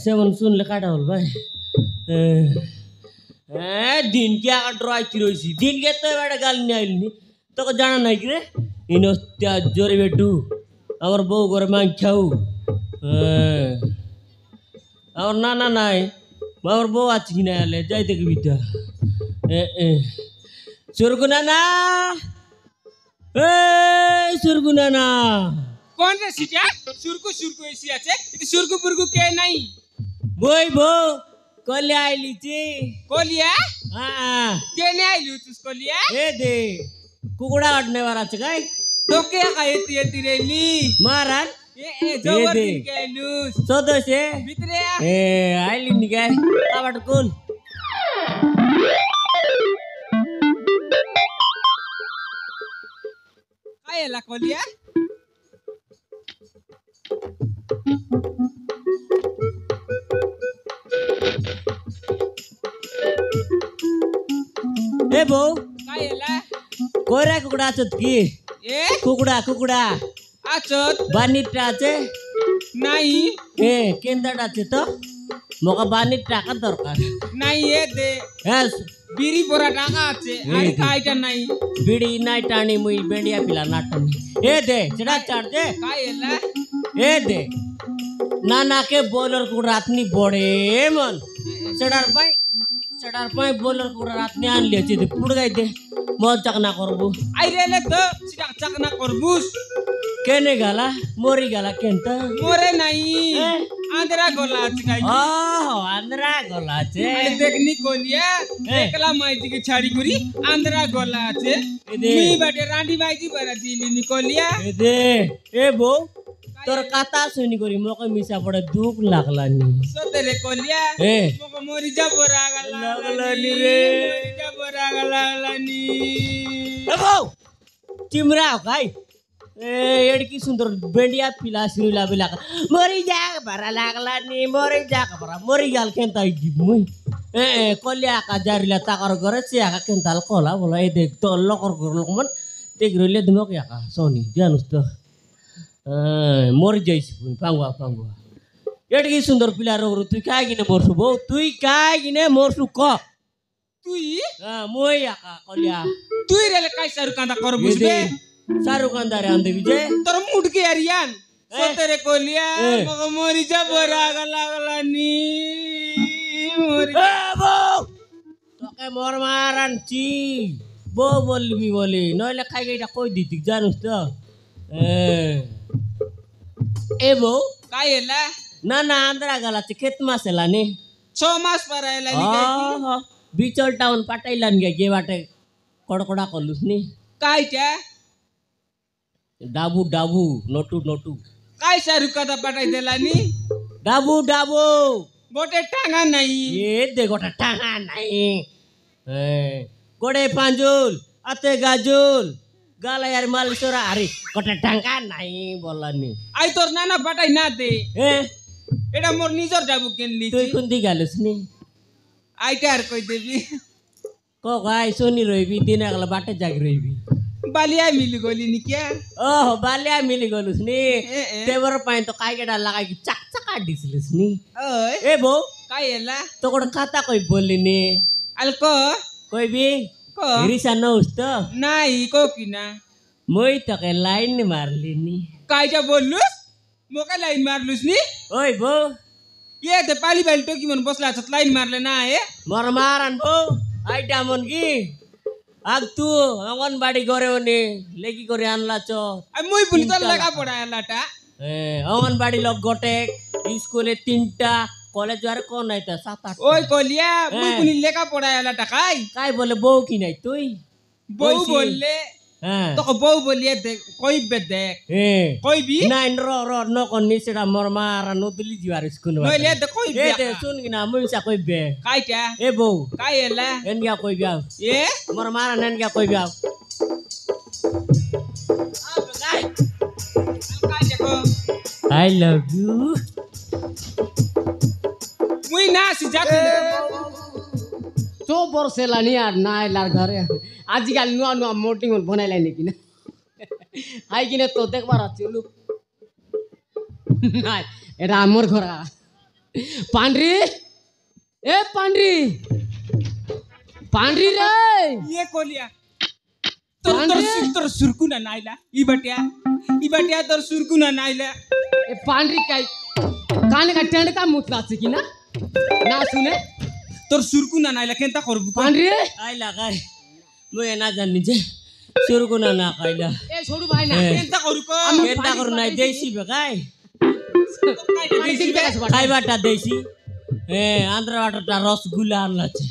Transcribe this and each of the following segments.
সেমন শুনলে কাটা হল ভাই দিনকে আবার ড্রয়তি রয়েছি দিনকে তো এবার গাল নিয়ে আইলনি তোকে জানা নাই কি রে ইন জোরে বেটু আমার বউ করে মাং খাও আমার না নাই আমার বউ আছে কিনা এলে যাই দেখি বিটা সুরগুনা না সুরগুনা না কোন রে সিটা সুরকু এসি আছে এটা সুরকু পুরকু কে নাই বই বউ কলে আইলিছি কোলিয়া হ্যাঁ কে নে আইলু তুস কোলিয়া এ দে কুকুড়া কাটনেবার আছে গাই তোকে আইতি এতি রেলি মারান এ জবর দিন কে লুস সদস্য ভিতরে আইলি নিগাই কাবাট কোন আইলা কোলিয়া এ বউ আইলা কইরা কুকুড়া আছে কি এ কুকুড়া আচত বানিটা আছে নাই কেন্দাটা আছে তো মকা বানির টাকা দরকার নাই এ দে হ্যাঁ বিড়ি পরা টাকা আছে আর কাইটা নাই বিড়ি নাই টানি মুই বেড়িয়া পিলা না টানি এ দে সেটা চার দে কাইলা এ দে না নাকে বয়লার কুকুড়া রাতনি বড়ে মন সেটার পাই বয়লার কুকুড়া রাতনি আনলি আছে দে পুড় গাই দে মদ চাকনা করবো আইরেলে তো সিটা চাকনা করবুস কেনে গালা মরি গালা কেনতা মোরে নাই আন্দ্রা গলা আছে কাই আন্দ্রা গলা আছে দেখনি কোলিয়া একলা মাইতি ছাড়ি করি আন্দ্রা গলা আছে মি বাটে রাঁডি বাইজি পরা দিলি নিকলিয়া দে এ বউ তোর কাতা শুনি করি মকে মিশা পড়ে দুঃখ লাগলানি সতেরে কলিয়া মকে মরি যাব লাগলানি রে মরি যাব লাগলানি এ বউ চিমরা খাই এড়কি সুন্দর বেন্ডিয়া পিলা সিলা বিলা মরি যাক বারা লাগলানি মরি যাক বারা মরি গাল কেনতাই মুই কলিয়া কা জারিলা তাকার ঘরে সে আকা কেনতাল কলা বলা এই দেখ তো লকর ঘর লোকমান দেখ রইলে দিমক একা সোনি জানুস তো মরি যাইছি পাঙ্গুয়া এড়কি সুন্দর পিলা রোগ তুই কাই কিনে মরছু বউ তুই কাই কিনে মরছু ক তুই মই আকা কলিয়া তুই রে কাই সারু কান্দা করবুস বে শাহরুখ খান দারে আনতে বিজে তোর মুডকে আরিয়ান সতেরে কলিয়া মকে মরি যাব লাগলানি মরি বউ তোকে মর মারানছি বউ বলবি বলি নইলে খাই এটা কই দিতি জানুস তো এ বউ কাইলা না আন্দ্রা গালাছে ক্ষেত মাছ এলানি 6 মাস পর এলানি বিচল টাউন পাটাইলান গে বাটে কড়কড়া করলুস নি কাইটা ডাবু নটু কাই সারু কথা পাঠাই দেলানি ডাবু গোটে টাঙা নাই এ দে গোটা টাঙা নাই গোড়ে পাঞ্জুল আতে গাজুল গালায়ার মালসরা আরে গোটা টাঙা নাই বললানি আই তোর নানা পাঠাই না দে এটা মোর নিজর যাবো কেনলি তুই কোন দি গেলস নি আইটা আর কই দেবি গাই শনি রইবি দিন একলা বাটে জাগ রইবি বালিয়া মিলি গলি নি কে বালিয়া মিলি গলুস নি তেবর পাই তো কাই কেডা লাগাই চাকা দিছিলিস নি এ বউ কাই এলা তো কোন খাতা কই বললি নি আলকো কইবি কো রিসা নউস তো নাই কো কিনা মই তোকে লাইন মারলি নি কাইটা বললুস মোকে লাইন মারলুস নি ওই বউ ये ते पाली बेल्टो की मन बसला छत लाइन मारले ना है मर मारन बो आइटा मन की आग तू अंगनबाड़ी करे ओने लेकी करे आनला च आई मुई पुली तो लगा पड़ा है लाटा अंगनबाड़ी लोग गोटे स्कूले 3टा कॉलेज वार कोन नाही त 7-8 ओय कोलिया मुई पुली लेका पड़ा है लाटा काय बोले बो की नाही तुई बो बोलले तो बो बोलिए देख कोई बे देख कोई भी नाइन रो न कोनी सेडा मरमारा नो दिली जिवार स्कूल नो ले दे कोई बे दे सुन किना मुइसा कोई बे काइटा ए बो काय एला एनगा कोई बे ए मरमारा ननगा कोई बे काय देखो आई लव यू मुई ना सिजाते तो बरसेलानी আর না এলার ঘরে আজকাল নুয়া মোটিং বনাইলাই নাকি না আই কিনে তো দেখবার আছে লোক না এটা আমার ঘর पांढरी ए पांढरी पांढरी रे ये कोलिया तोर सुरकुना नाइला ई बटिया तोर सुरकुना नाइला ए पांढरी काय काने का टेंड का मुतला कि ना सुने तोर सुरकुना नाइला केंता करबु पांढरी आइला काय म एना जान्नी छे सुरकुना ना खाइला ए छोडू भाई ना केंता करू को केंता करू नाइ देशी बेकाय खाइबाटा देशी ए आंध्रबाट रसगुल्ला आनला छे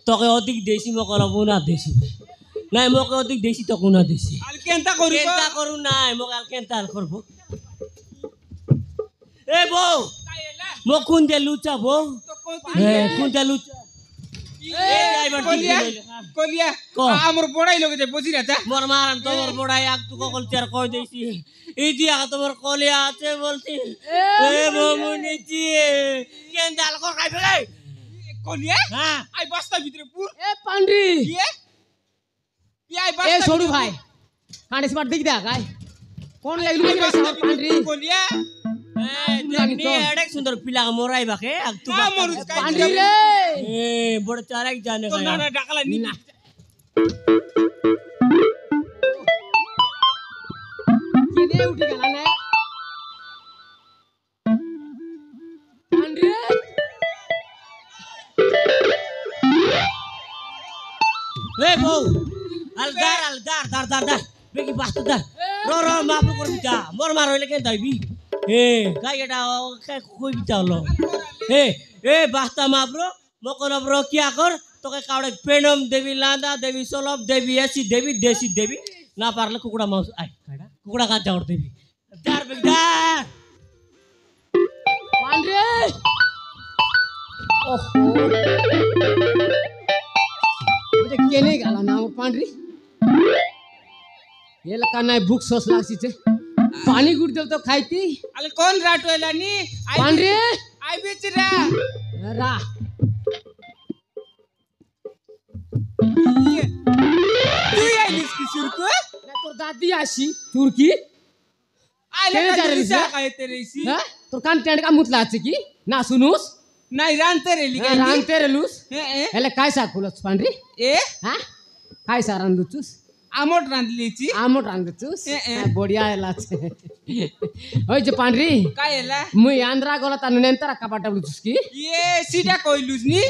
तके अधिक देशी मकला बुना देशी নাই মোক অধিক দেশি তো কোনা দেশি আল কেনতা করু নাই মোক আল কেনতা করব এ বউ মোক কোন দে লুচা বউ কোন দে লুচা এ ড্রাইভার কোলিয়া আমর বড়াই লগে যে বসি রাতা মোর মারান তোমার বড়াই আক তু কল চার কই দেইছি এই দিয়া তোমার কলিয়া আছে বলছি এ বমুনি জি কেনতা আল কর খাইবে রে কোলিয়া হ্যাঁ আই বস্তা ভিতরে পুর ए पांढरी ये ए छोडू भाई कांडे स्मार्ट देख दा काय कोण लागली पांढरी कोलिया ए देखनी एडक सुंदर पिला मोराई बाके आग तू पांढरी रे ए बड़ चारक जाने तो का ना डाकला नी केने उठी गेला ना पांढरी ए बौ अलदार दार बेगी बास्त दार रो माफ कर बिचा मोर मारो लेके दाइबी ए काय एटा काय कोई बिचा लो ए बास्ता माफ रो मकोन ब्रो क्या कर तो के कावडे पेनम देवी लांदा देवी सोलभ देवी एसी देवी देसी देवी ना पारले कुकुडा मांस आय काडा कुकुडा का जावड देवी दार बेगी दार पांढरी ओहो मुझे केने गाला ना पांढरी ये लका नाही भूक सोस लागसी छे पाणी गुड देव तो खायती अले कोण राटवेला नी पांढरी आई बेचरा रा तू यायलीस की सुरको ना तोर दादी आशी तुर्की आले केने ना जा रही दिसा है? काय तेरेसी हा तोर कान टेंड का मुतला আছে की ना सुनुस नाही रानते रेली काय रान तेरे लूस ए hele काय साकुलस पांढरी ए हा काय सारान लुचूस आमोट रांधलीची आमोट रांधचूस बढिया ହେଲା छे ओय जे पांढरी काय हेला मुई आंध्रा गोला तानु नेंतरा कपाटा लुचूस की ये सीधा कोइलुस नी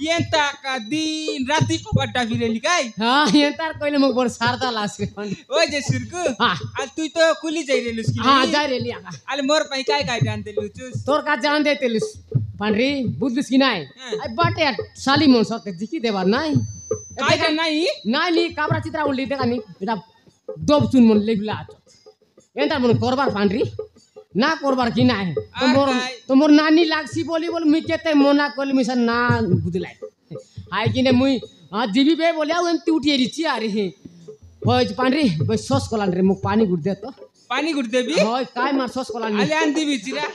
येंता का दिन राती को बट्टा फिरेली काय हा येंतार कोइले मग बड सारदा लासे ओय जे सुरको हा आ तू तो कुली जाई रेलुस की हा जाय रेली आका अले मोर पई काय काय रांधते लुचुस तोर का जान देते लुस पांढरी बुद्धुस की नाही आई बाटे साली मन सते जिकी देवार नाही काय काय नाही नाही नी काबरा चित्रा उल्ली देखा नी এটা দব চুন মন লেগুলা আছে এন্টার মন করবার পান্ডরি না করবার কি নাই তোমার নানি লাগছি বলি বল মুই কেতে মনা কলি মিশা না বুঝলাই আই কিনে মুই জিবি বে বলিয়া এমতি উঠিয়ে দিছি আরে হয় পান্ডরি বই সস কলান রে মুখ পানি গুড় দে তো पाणी गुड देबी হয় কাই মার সস কলান अले आंदी बिचिरा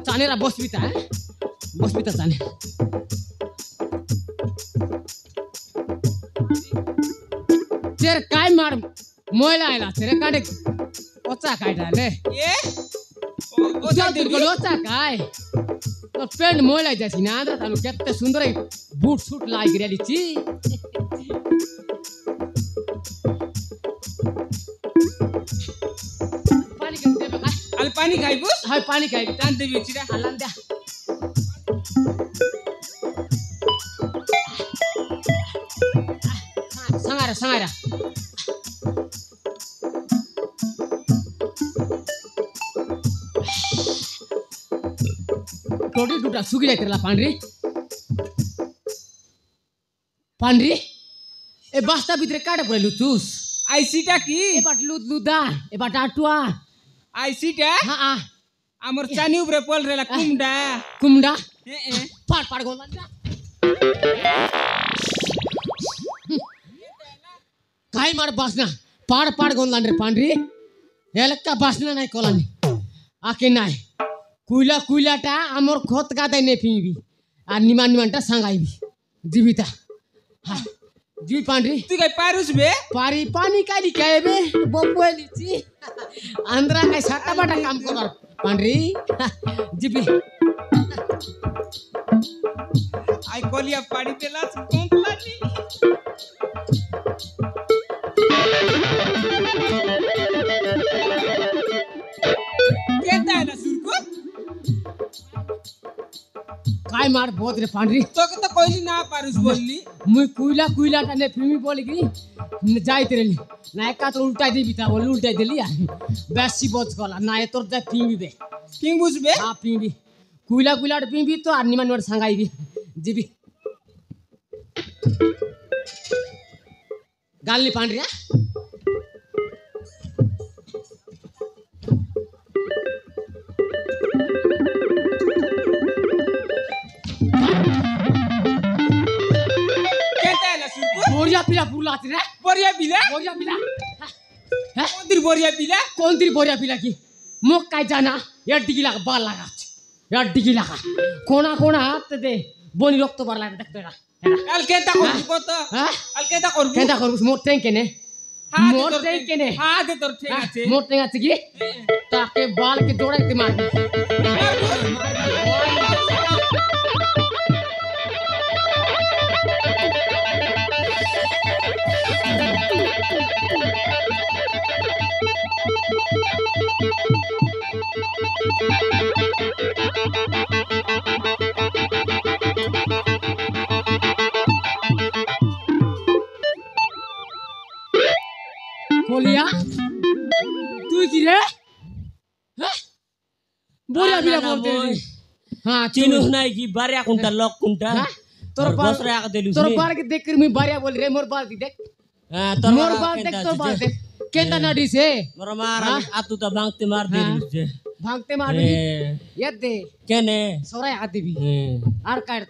চানেরা বসবিতা বসবিতা চানে চের কাই মার ময়লা আইলা চেরে কাটে ওচা কাইটা রে ए ও দিন গলো ওচা কাই তো পেন্ট ময়লা যাছি না আন্দ্রা তানু কেতে সুন্দর বুট সুট লাগি রেলিছি পানি কেন দেবে কাই अले पाणी खाइबुस হয় পানি খাই आंदी बिचिरा হালান দে sangara sangara टोटी टूटा सुखी जाते रहा पांडरी ए बास्ता भीतर काटे पड़े लुचूस आई सीटा की ए बाट लुद लुदा ए बाट आटुआ आई सीटा हाँ हाँ आमर चानी उपरे पोल रेला कुमडा कुमडा ए पाट पाट गोल काय मार बासना पाड़ पाड़ गोंदलान रे पांडरी एलक्का बासना नाही कोलानी आके नाही कुइला कुइलाटा आमर खत गादाय ने फिबी आ निमान निमानटा सांगाइबी जीविता हा जी पांडरी तू काय पारुस बे पारी पानी काली कायबे बोपोलीची आंध्रा काय साटा बाटा काम करबार পান্ডি জিপি আই কলিয়া পাড়ি দেলা কমপ্লানি কেতা না সুরকু काय मार बहुत रे पांडरी তোকে তো কইলি না পারুস বললি मुई कुइला कुइला टाने फिमी बोली कि जाई तेरेली ना एका तो उल्टाई देबी ता बोल उल्टाई देली बेसी बच गला ना ए तोर जा फिमी बे কিং বুঝবে हां फिमी कुइला कुइला फिमी तो आनी मान वर सांगाई जीबी गालनी पांडरी কেতা না সুরকু बोरिया पिला बुलात रे বরিয়া বিলা बोरिया पिला हैं কোনদির বরিয়া বিলা कौन तिर बोरिया पिला की मुख काय जाना या डिगिला बाल लगा या डिगिला कोना कोना हाथ दे बोनी रक्त बार लगा देखते ना আল কেতা করবি কত हां আল কেতা করবি केंदा करबुस मोर टेंक केने मोर टेंक केने হাত তোর ঠিক আছে मोर टेंक আছে কি ताके बाल के जोड़ाइते मार कोलिया তুই কি রে হ্যাঁ बोरिया बिला बोलते हां চিনু নাই কি বারিয়া কোনটা লক কোনটা তোর বসরা আগে দিলুস তোর বাল के देख कर मैं बारिया बोल रे मोर बाल देख হ্যাঁ তোর मोर बाल देख तोर बाल देख केंदा नाडी से মোর মার আতু তা বাংতে মার দিলুস যে भागते मार ये दे কেনে सोराय हाथ देबी আর কাট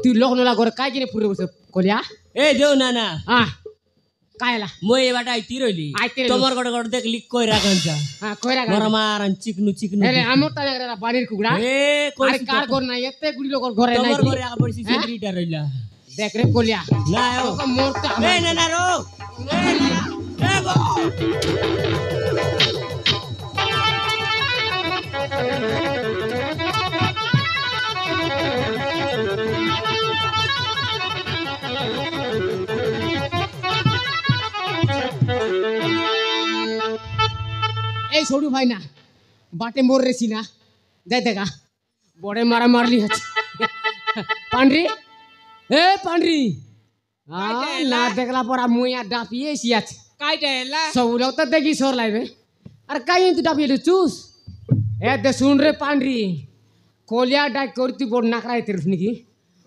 তুই লোক নলা করে কাই কিনে ফুরে বসে কোলিয়া এই দেও না না হ্যাঁ কায়লা মই এবাটা আইতি রইলি আইতে রইলি। তোমার গড় গড় দেখ লিক কই রাখনছা হ্যাঁ কইরা মোর গা মার চিকনু চিকনু এরে আমর তা লাগরা বাড়ির কুকুড়া এ আরে কার ঘর নাই এতে গুড়ি লোক ঘরে নাই তোমার ঘরে আগে পড়ছি সেক্রেটারি রইলা দেখ রে কোলিয়া না ও তোকে মোরটা এই না না রো এ গো এই ছোটু ভাই না বাটে মোর রেছি না যাই দেখা বড়ে মারা মারলি আছে পান্ডরি এ পান্ডরি না দেখলা পর মুই আর ডাপিয়ে এসি আছে কাইটা এলা সব লোক তো দেখি সর লাইবে আর কাই তুই ডাপিয়ে চুস এ দে শুন রে পান্ডরি কোলিয়া ডাক করতি বড় নাকরাই তেরস নাকি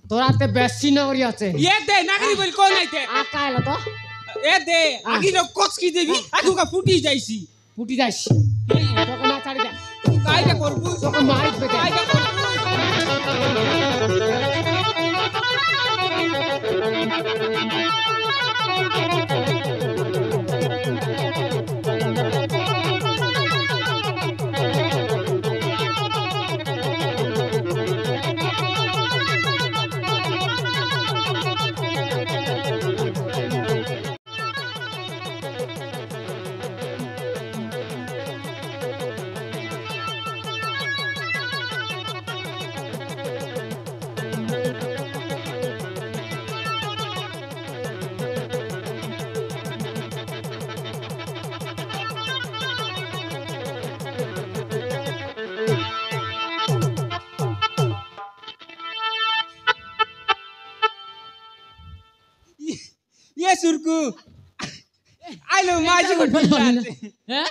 তোরাতে বেশি নগরি আছে এ দে নাগরি বল কোন আইতে আকাইলো তো এ দে আগি লো কচকি দেবি আগুকা ফুটি যাইছি ফুটি যাস তোকে না ছাড়ি দে কাইটা করবু তোকে মারি দে কাইটা করবু ये सुरकू आइलो माझी को डुल्लाचे হ্যাঁ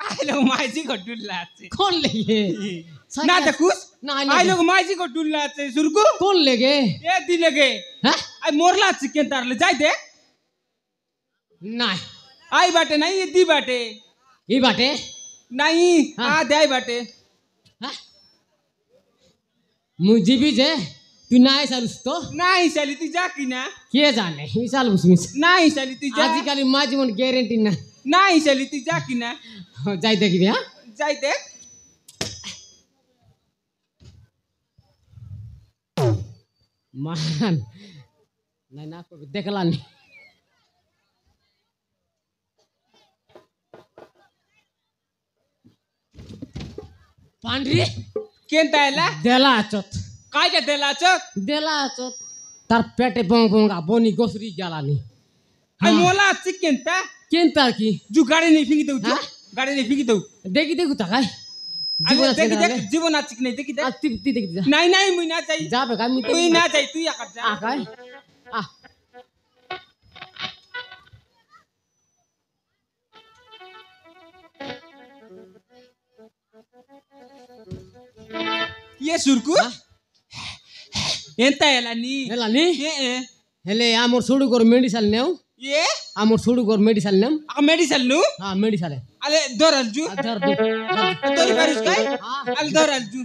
आइलो माझी को डुल्लाचे কোন লেগে ना देखुस না आइलो माझी को डुल्लाचे सुरकू কোন লেগে ए दिलेगे হ্যাঁ आई मोरला चिकन तारले जाय दे না आई बाटे नहीं ये दी बाटे এই বাটে नहीं हाँ। आ दे बाटे হ্যাঁ মুই জিবি যে তুই নাই চালুস তো नहीं साली तू जा की ना কে জানে এই চালুস মিস नहीं साली तू जा আজিকালি মা জীবন গ্যারেন্টি না नहीं साली तू जा की ना যাই দেখিবি হ্যাঁ जाय दे মান নাই না করবি দেখলাম पांढरी केंता एला देला आचत काय के देला चक देला आचत तार पेटे बोंगा बोनी गोसरी जालानी आई मोला चिक केंता केंता की जु गाडी नहीं फिंगी दउ हाँ? गाडी नहीं फिंगी दउ देखी देखू ता काय अरे देखी देख जीवन चिक नहीं देखी देख ती देखी जा नहीं नहीं मुई ना चाहिए जा बे का मी तू ना चाहिए तू या कर जा आ काय आ ये सुरकु एंता एला नी हेला नी ए हेले आमर सुडु गोर मेडिसिन नेउ ये आमर सुडु गोर मेडिसिन नेम आ मेडिसिन नु हां मेडिसिन है अले दोरल जु दर दर तोरी बारिश काय हां अले दोरल जु